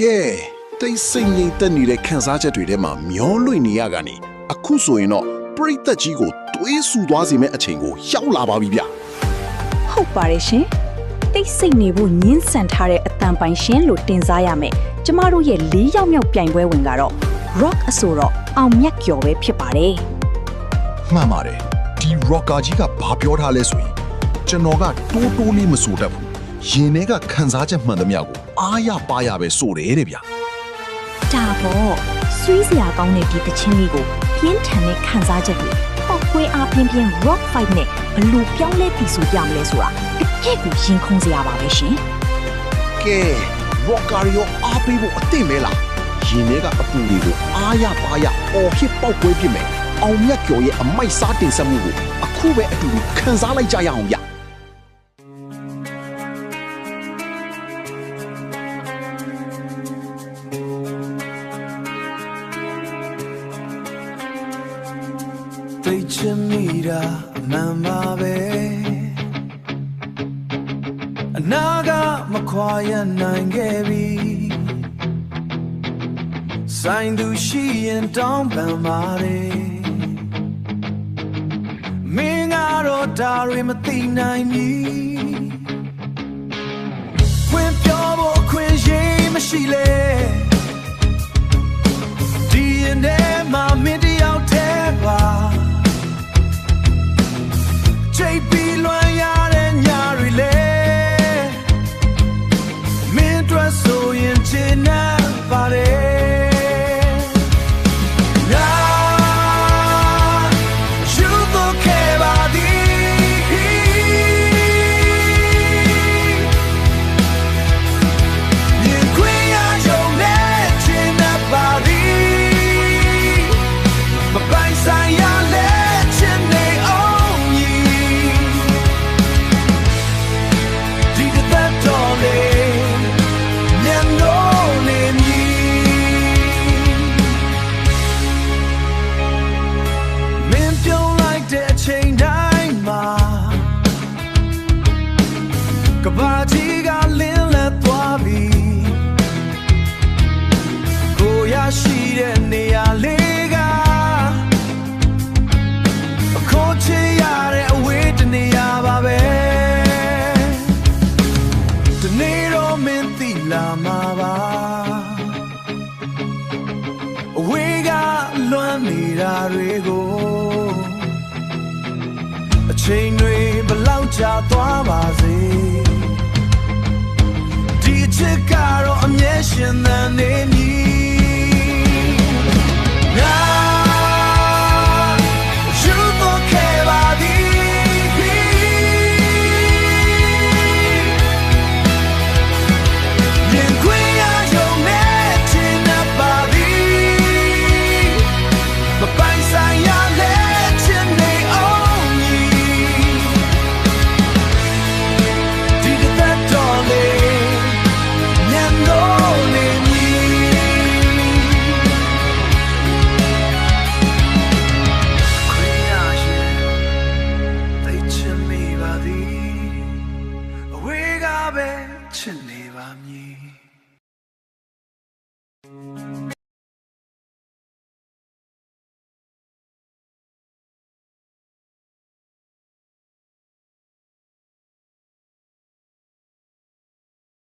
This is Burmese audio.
ကဲတိတ်ဆိတ်ငြိမ်သက်နေတဲ့ခန်းစားချက်တွေထဲမှာမျောလွင့်နေရကနေအခုဆိုရင်တော့ပရိသတ်ကြီးကိုတွေးဆူသွားစေမယ့်အချိန်ကိုရောက်လာပါပြီဗျဟုတ်ပါတယ်ရှင်တိတ်ဆိတ်နေဖို့ညှင်းဆန်ထားတဲ့အတန်ပိုင်ရှင်လို့တင်စားရမယ်ကျမတို့ရဲ့၄ယောက်မြောက်ပြိုင်ပွဲဝင်ကတော့ rock အဆိုတော့အောင်မြတ်ကျော်ပဲဖြစ်ပါတယ်မှန်ပါတယ်ဒီ rocker ကြီးကဘာပြောထားလဲဆိုရင်ကျွန်တော်ကတိုးတိုးလေးမဆိုတတ်ဘူးရင်ထဲကခံစားချက်မှန်သမျှကိုအားရပါရပဲဆိုတယ်တဲ့ဗျဒါပေါ့ဆွေးစရာကောင်းတဲ့ဒီတခြင်းလေးကိုပြင်းထန်တဲ့ခံစားချက်တွေပောက်ကွဲအားပြင်းပြင်း rock fight နဲ့ဘလို့ပြောင်းလဲပြီးဆိုပြမလဲဆိုတာတကယ့်ကိုရင်ခုန်စရာပါပဲရှင်ကဲ rocker ရောအားပေးဖို့အသင့်ပဲလားရင်ထဲကအပူတွေကိုအားရပါရအော်ဟစ်ပောက်ကွဲပြစ်မယ်အောင်မြတ်ကျော်ရဲ့အမိုက်စားတင်ဆက်မှုကိုအခုပဲအတူတူခံစားလိုက်ကြရအောင်ဗျသိချင်မိတာအမှန်ပါပဲအနာကမခွာရနိုင်ခဲ့ပြီဆိုင်သူရှိရင်တောင်းပန်ပါတယ်မင်းကတော့ဒါတွေမသိနိုင်ဘူးဝင်ပြောဖို့ခွင့်ရမရှိလေဒီရင်ထဲမှာမင်းတယောက်တည်းပါချိန်ပြီးလွန်ရတဲ့ညတွေလေမင်းတို့ဆိုရင်ချင်နေပါတယ်ကဘာကြီးကလင်းလက်သွားပြီကိုရရှိတဲ့နေရာလေးကအခေါ်ချရတဲ့အဝေးတနေရာပါပဲဒီနေ့တော့မင်းသိလာမှာပါအဝေးကလွမ်းနေတာတွေကိုအချိန်တွေဘလောက်ကြာသွားပါစေဒီချစ်ကတော့အမြဲရှင်သန်နေမည်ချစ်နေပါမည်